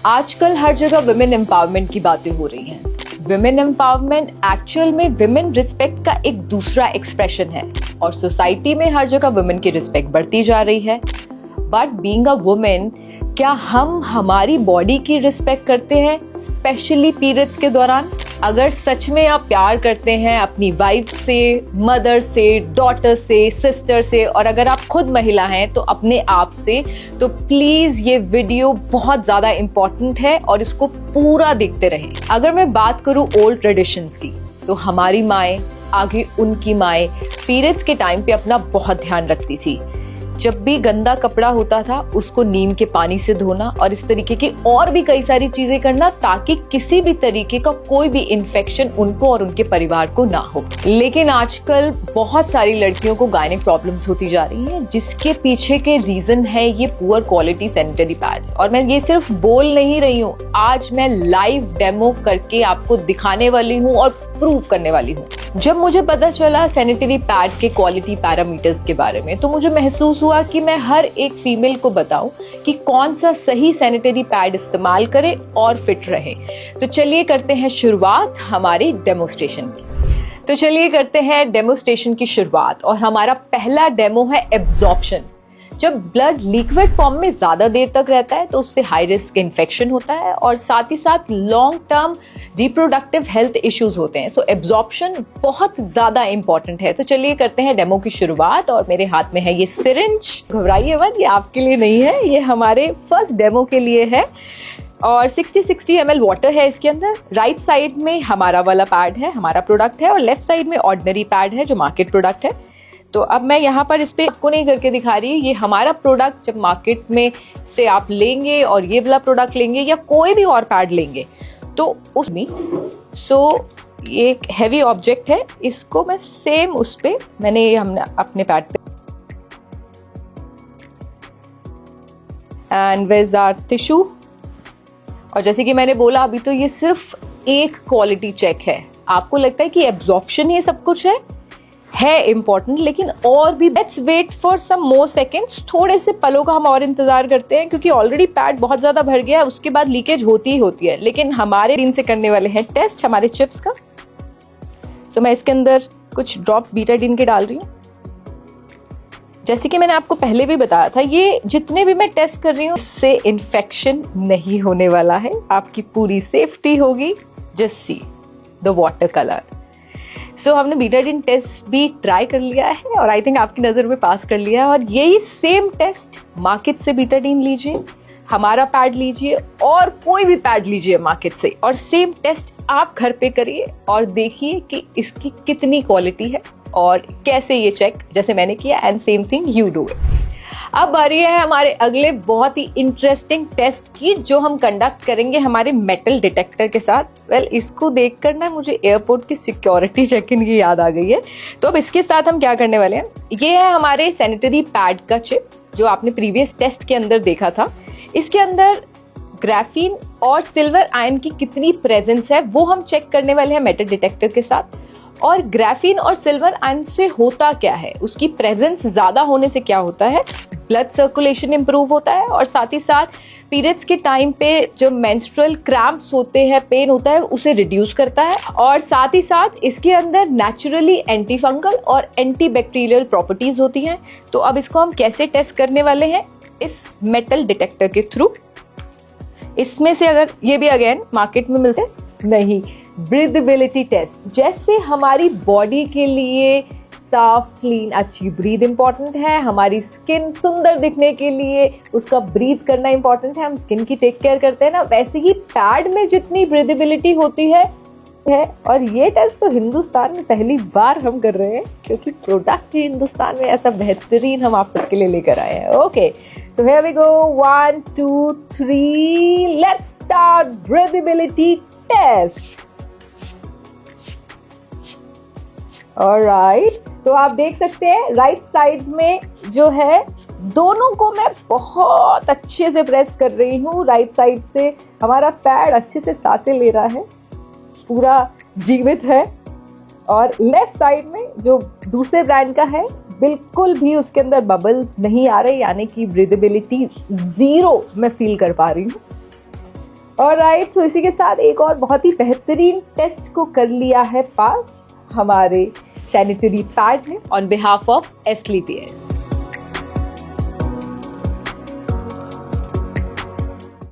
आजकल हर जगह women empowerment की बातें हो रही हैं। विमेन एम्पावरमेंट एक्चुअल में विमेन रिस्पेक्ट का एक दूसरा एक्सप्रेशन है और सोसाइटी में हर जगह विमेन की रिस्पेक्ट बढ़ती जा रही है। बट बीइंग अ वुमेन, क्या हम हमारी बॉडी की रिस्पेक्ट करते हैं, स्पेशली पीरियड्स के दौरान? अगर सच में आप प्यार करते हैं अपनी वाइफ से, मदर से, डॉटर से, सिस्टर से, और अगर आप खुद महिला हैं तो अपने आप से, तो प्लीज ये वीडियो बहुत ज्यादा इंपॉर्टेंट है और इसको पूरा देखते रहें। अगर मैं बात करूं ओल्ड ट्रेडिशंस की, तो हमारी माएं, आगे उनकी माएं पीरियड्स के टाइम पे अपना बहुत ध्यान रखती थी। जब भी गंदा कपड़ा होता था उसको नीम के पानी से धोना और इस तरीके की और भी कई सारी चीजें करना, ताकि किसी भी तरीके का कोई भी इन्फेक्शन उनको और उनके परिवार को ना हो। लेकिन आजकल बहुत सारी लड़कियों को गायनिक प्रॉब्लम्स होती जा रही हैं, जिसके पीछे के रीजन है ये पुअर क्वालिटी सैनिटरी पैड्स। और मैं ये सिर्फ बोल नहीं रही हूँ, आज मैं लाइव डेमो करके आपको दिखाने वाली हूँ और प्रूव करने वाली हूँ। जब मुझे पता चला सैनिटरी पैड के क्वालिटी पैरामीटर्स के बारे में, तो मुझे महसूस हुआ कि मैं हर एक फीमेल को बताऊं कि कौन सा सही सैनिटरी पैड इस्तेमाल करे और फिट रहे। तो चलिए करते हैं शुरुआत हमारी डेमोस्ट्रेशन की। शुरुआत और हमारा पहला डेमो है एब्जॉर्प्शन। जब ब्लड लिक्विड फॉर्म में ज्यादा देर तक रहता है तो उससे हाई रिस्क इन्फेक्शन होता है और साथ ही साथ long term reproductive health issues होते हैं। सो एब्जॉर्प्शन बहुत ज्यादा इंपॉर्टेंट है। तो चलिए करते हैं डेमो की शुरुआत। और मेरे हाथ में है ये सिरिंज। घबराइए मत, ये आपके लिए नहीं है, ये हमारे फर्स्ट डेमो के लिए है। और 60 ml वाटर है इसके अंदर। राइट साइड में हमारा वाला पैड है, हमारा प्रोडक्ट है, और लेफ्ट साइड में ऑर्डिनरी पैड है जो मार्केट प्रोडक्ट है। तो अब मैं यहाँ पर इस पे आपको नहीं करके दिखा रही, ये हमारा प्रोडक्ट जब मार्केट में से आप लेंगे और ये वाला प्रोडक्ट लेंगे या कोई भी और पैड लेंगे तो उसमें ये एक हैवी ऑब्जेक्ट है, इसको मैं सेम उस पे हमने अपने पैड पे, and where is our tissue. और जैसे कि मैंने बोला अभी, तो ये सिर्फ एक क्वालिटी चेक है। आपको लगता है कि एब्जॉर्प्शन ये सब कुछ है इम्पोर्टेंट, लेकिन और भी let's wait for some more seconds. थोड़े से पलों का हम और इंतजार करते हैं, क्योंकि ऑलरेडी पैड बहुत ज्यादा भर गया है, उसके बाद लीकेज होती ही होती है। लेकिन हमारे दिन से करने वाले हैं टेस्ट हमारे चिप्स का। तो मैं इसके अंदर कुछ ड्रॉप्स बीटाडीन के डाल रही हूँ। जैसे कि मैंने आपको पहले भी बताया था, ये जितने भी मैं टेस्ट कर रही हूँ इससे इन्फेक्शन नहीं होने वाला है, आपकी पूरी सेफ्टी होगी। Just see the water colour. So हमने बीटाडीन टेस्ट भी ट्राई कर लिया है और आई थिंक आपकी नज़र में पास कर लिया है। और यही सेम टेस्ट मार्केट से बीटाडीन लीजिए, हमारा पैड लीजिए, और कोई भी पैड लीजिए मार्केट से, और सेम टेस्ट आप घर पे करिए और देखिए कि इसकी कितनी क्वालिटी है और कैसे ये चेक जैसे मैंने किया, and same thing you do it. अब आ रही है हमारे अगले बहुत ही इंटरेस्टिंग टेस्ट की, जो हम कंडक्ट करेंगे हमारे मेटल डिटेक्टर के साथ। इसको देखकर ना मुझे एयरपोर्ट की सिक्योरिटी चेक इन की याद आ गई है। तो अब इसके साथ हम क्या करने वाले हैं, ये है हमारे सैनिटरी पैड का चिप जो आपने प्रीवियस टेस्ट के अंदर देखा था। इसके अंदर ग्राफीन और सिल्वर आयन की कितनी प्रेजेंस है वो हम चेक करने वाले हैं मेटल डिटेक्टर के साथ। और ग्राफीन और सिल्वर आयन से होता क्या है, उसकी प्रेजेंस ज्यादा होने से क्या होता है, ब्लड सर्कुलेशन इंप्रूव होता है, और साथ ही साथ पीरियड्स के टाइम पे जो मेंस्ट्रुअल क्रैम्प्स होते हैं, पेन होता है, उसे रिड्यूस करता है। और साथ ही साथ इसके अंदर नेचुरली एंटी फंगल और एंटी बैक्टीरियल प्रॉपर्टीज होती हैं। तो अब इसको हम कैसे टेस्ट करने वाले हैं, इस मेटल डिटेक्टर के थ्रू। इसमें से अगर ये भी अगेन मार्केट में मिलते नहीं, ब्रीदेबिलिटी टेस्ट। जैसे हमारी बॉडी के लिए साफ, क्लीन, अच्छी ब्रीद इंपॉर्टेंट है, हमारी स्किन सुंदर दिखने के लिए उसका ब्रीद करना इंपॉर्टेंट है, हम स्किन की टेक केयर करते हैं ना, वैसे ही पैड में जितनी ब्रीदेबिलिटी होती है। और ये टेस्ट तो हिंदुस्तान में पहली बार हम कर रहे हैं, क्योंकि प्रोडक्ट ही हिंदुस्तान में ऐसा बेहतरीन हम आप सबके लिए लेकर आए हैं। ओके, तो here we go, 1 2 3, let's start breathability test. Alright, तो आप देख सकते हैं राइट साइड में जो है, दोनों को मैं बहुत अच्छे से प्रेस कर रही हूँ। राइट साइड से हमारा पैड अच्छे से सांसें ले रहा है, पूरा जीवित है। और लेफ्ट साइड में जो दूसरे ब्रांड का है, बिल्कुल भी उसके अंदर बबल्स नहीं आ रहे, यानी कि ब्रीदेबिलिटी 0 मैं फील कर पा रही हूँ। ऑलराइट, तो इसी के साथ एक और बहुत ही बेहतरीन टेस्ट को कर लिया है पास हमारे सैनिटरी पैड ने ऑन बिहाफ ऑफ SLTS।